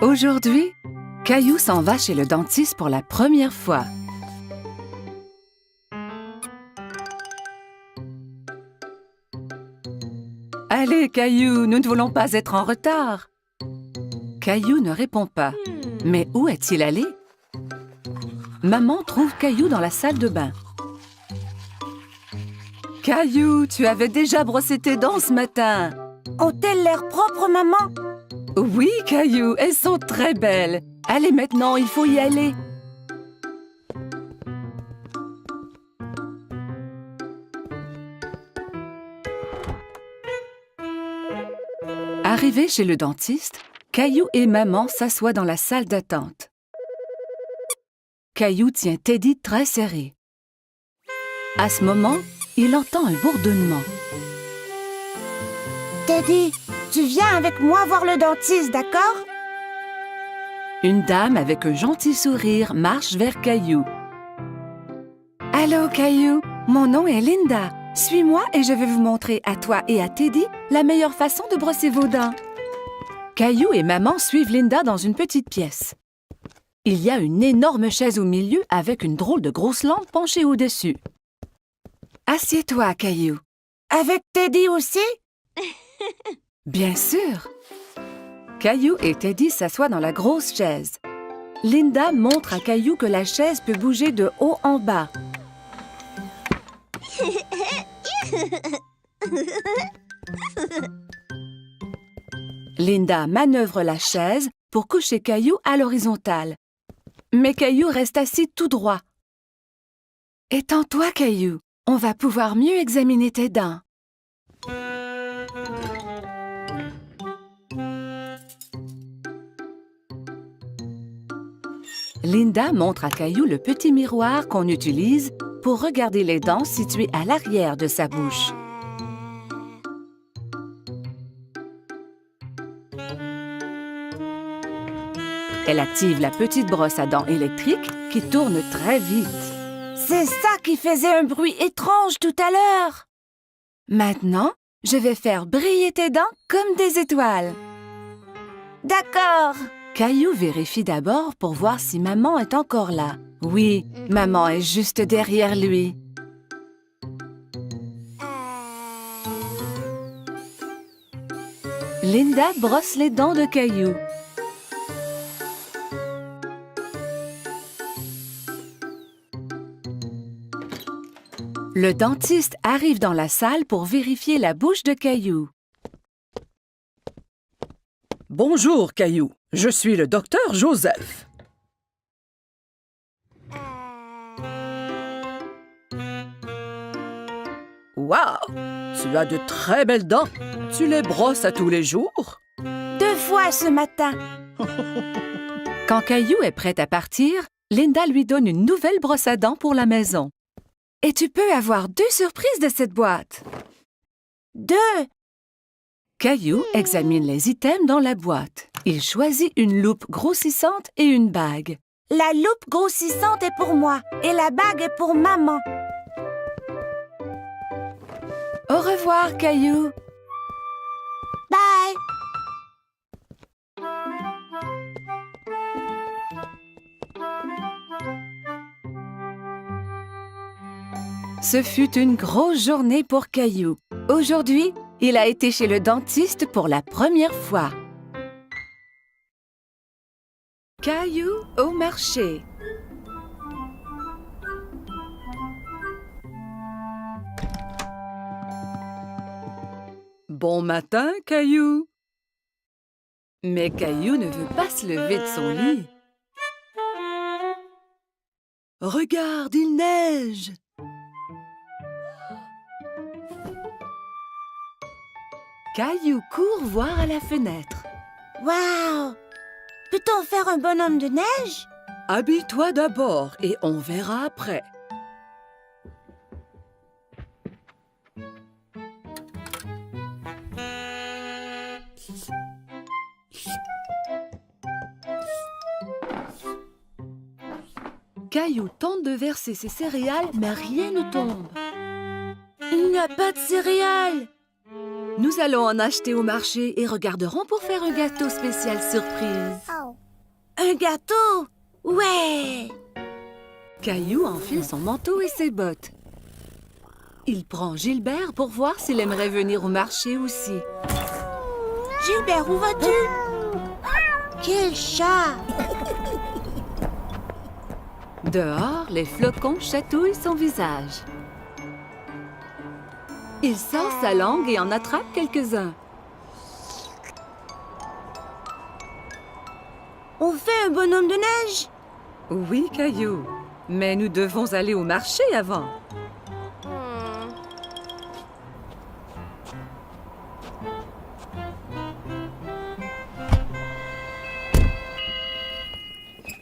Aujourd'hui, Caillou s'en va chez le dentiste pour la première fois. Allez, Caillou, nous ne voulons pas être en retard. Caillou ne répond pas. Mais où est-il allé? Maman trouve Caillou dans la salle de bain. Caillou, tu avais déjà brossé tes dents ce matin. Ont-elles l'air propres, maman? Oui, Caillou, elles sont très belles. Allez maintenant, il faut y aller. Arrivés chez le dentiste, Caillou et maman s'assoient dans la salle d'attente. Caillou tient Teddy très serré. À ce moment, il entend un bourdonnement. Teddy, tu viens avec moi voir le dentiste, d'accord? Une dame avec un gentil sourire marche vers Caillou. Allô, Caillou, mon nom est Linda. Suis-moi et je vais vous montrer à toi et à Teddy la meilleure façon de brosser vos dents. Caillou et maman suivent Linda dans une petite pièce. Il y a une énorme chaise au milieu avec une drôle de grosse lampe penchée au-dessus. Assieds-toi, Caillou. Avec Teddy aussi? Bien sûr. Caillou et Teddy s'assoient dans la grosse chaise. Linda montre à Caillou que la chaise peut bouger de haut en bas. Linda manœuvre la chaise pour coucher Caillou à l'horizontale. Mais Caillou reste assis tout droit. Étends-toi, Caillou. On va pouvoir mieux examiner tes dents. Linda montre à Caillou le petit miroir qu'on utilise pour regarder les dents situées à l'arrière de sa bouche. Elle active la petite brosse à dents électrique qui tourne très vite. C'est ça qui faisait un bruit étrange tout à l'heure. Maintenant, je vais faire briller tes dents comme des étoiles. D'accord. Caillou vérifie d'abord pour voir si maman est encore là. Oui, maman est juste derrière lui. Linda brosse les dents de Caillou. Le dentiste arrive dans la salle pour vérifier la bouche de Caillou. Bonjour, Caillou. Je suis le docteur Joseph. Waouh! Tu as de très belles dents. Tu les brosses à tous les jours? 2 fois ce matin. Quand Caillou est prêt à partir, Linda lui donne une nouvelle brosse à dents pour la maison. Et tu peux avoir 2 surprises de cette boîte. 2. Caillou examine les items dans la boîte. Il choisit une loupe grossissante et une bague. La loupe grossissante est pour moi et la bague est pour maman. Au revoir, Caillou. Bye. Ce fut une grosse journée pour Caillou. Aujourd'hui, il a été chez le dentiste pour la première fois. Caillou au marché. Bon matin, Caillou. Mais Caillou ne veut pas se lever de son lit. Regarde, il neige. Caillou court voir à la fenêtre. Wow! Peut-on faire un bonhomme de neige? Habille-toi d'abord et on verra après. Caillou tente de verser ses céréales, mais rien ne tombe. Il n'y a pas de céréales. Nous allons en acheter au marché et regarderons pour faire un gâteau spécial surprise. Un gâteau? Ouais! Caillou enfile son manteau et ses bottes. Il prend Gilbert pour voir s'il aimerait venir au marché aussi. Gilbert, où vas-tu? Quel chat! Dehors, les flocons chatouillent son visage. Il sort sa langue et en attrape quelques-uns. On fait un bonhomme de neige? Oui, Caillou, mais nous devons aller au marché avant.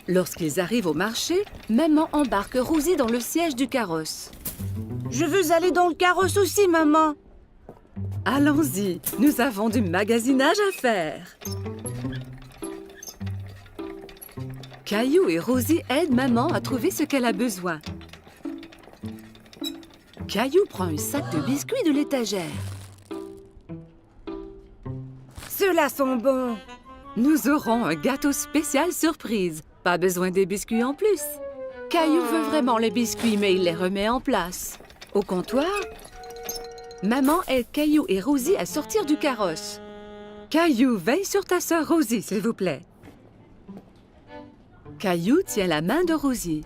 Lorsqu'ils arrivent au marché, maman embarque Rosie dans le siège du carrosse. Je veux aller dans le carrosse aussi, maman. Allons-y, nous avons du magasinage à faire. Caillou et Rosie aident maman à trouver ce qu'elle a besoin. Caillou prend un sac de biscuits de l'étagère. Ceux-là sont bons. Nous aurons un gâteau spécial surprise. Pas besoin des biscuits en plus. Caillou veut vraiment les biscuits, mais il les remet en place. Au comptoir, maman aide Caillou et Rosie à sortir du carrosse. Caillou, veille sur ta sœur Rosie, s'il vous plaît. Caillou tient la main de Rosie.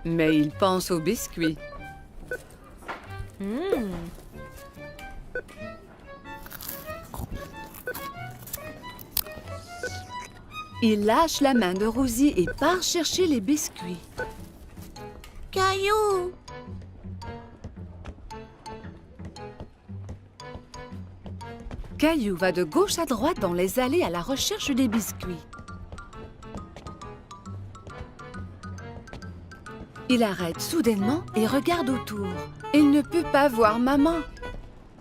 Mais il pense aux biscuits. Il lâche la main de Rosie et part chercher les biscuits. Caillou! Caillou va de gauche à droite dans les allées à la recherche des biscuits. Il arrête soudainement et regarde autour. Il ne peut pas voir maman.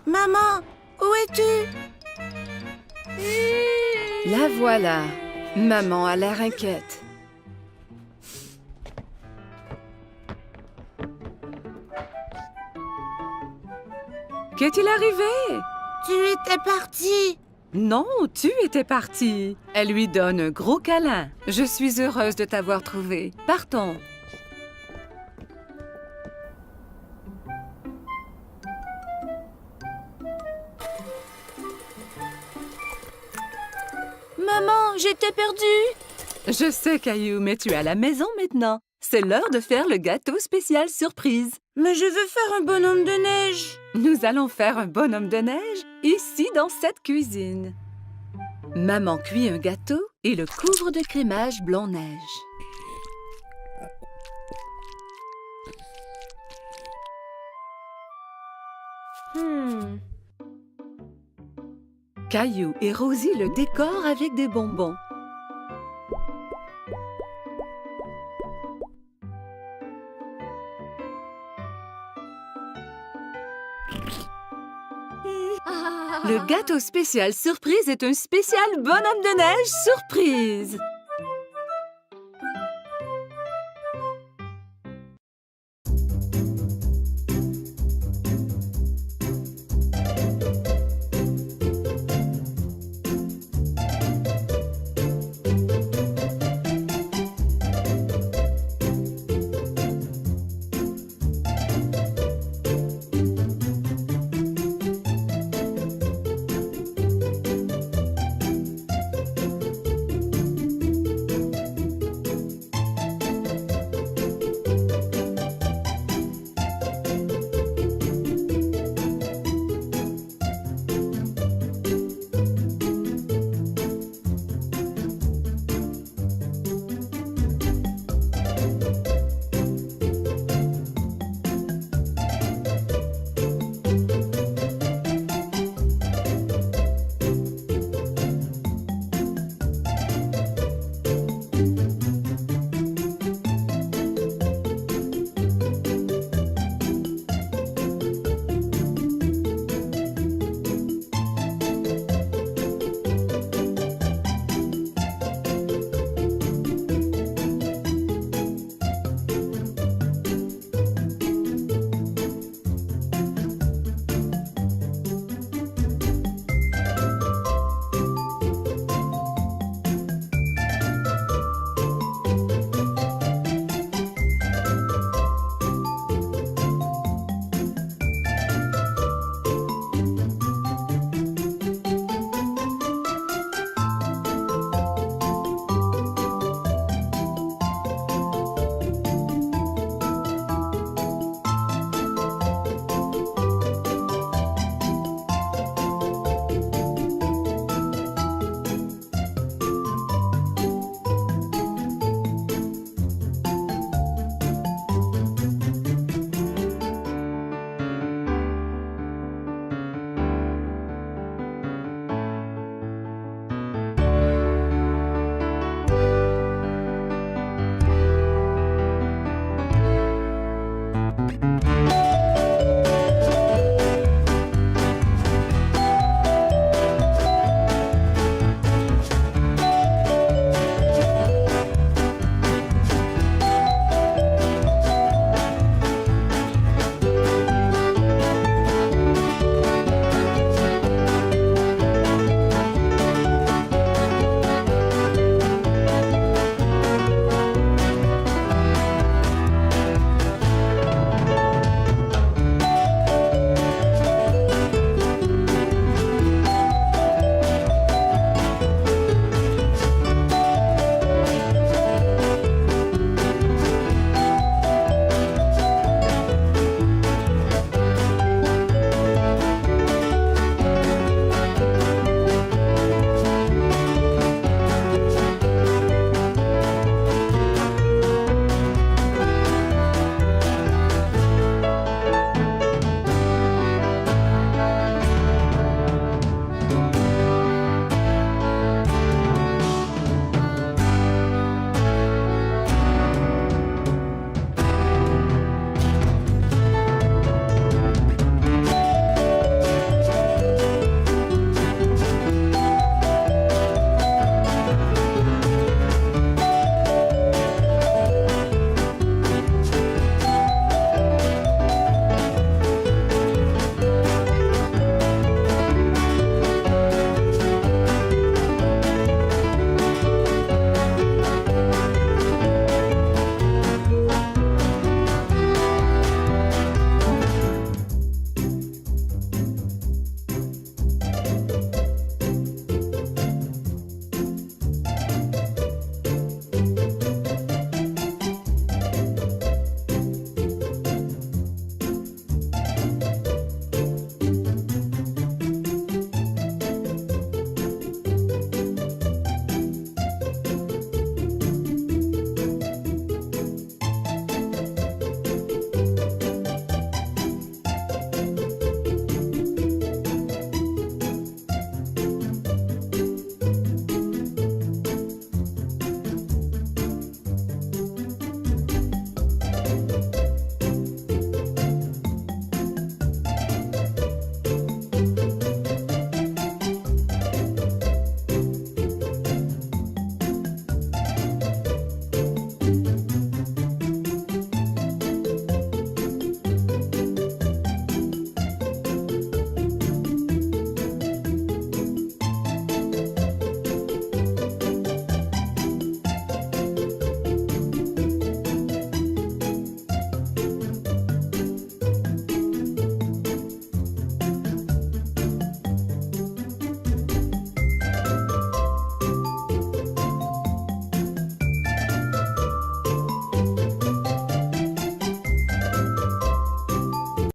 Maman, où es-tu? La voilà. Maman a l'air inquiète. Qu'est-il arrivé? Tu étais partie. Non, tu étais partie. Elle lui donne un gros câlin. Je suis heureuse de t'avoir trouvé. Partons. Maman, j'étais perdue. Je sais, Caillou, mais tu es à la maison maintenant. C'est l'heure de faire le gâteau spécial surprise. Mais je veux faire un bonhomme de neige. Nous allons faire un bonhomme de neige ici dans cette cuisine. Maman cuit un gâteau et le couvre de crémage blanc-neige. Caillou et Rosie le décorent avec des bonbons. Le gâteau spécial surprise est un spécial bonhomme de neige surprise.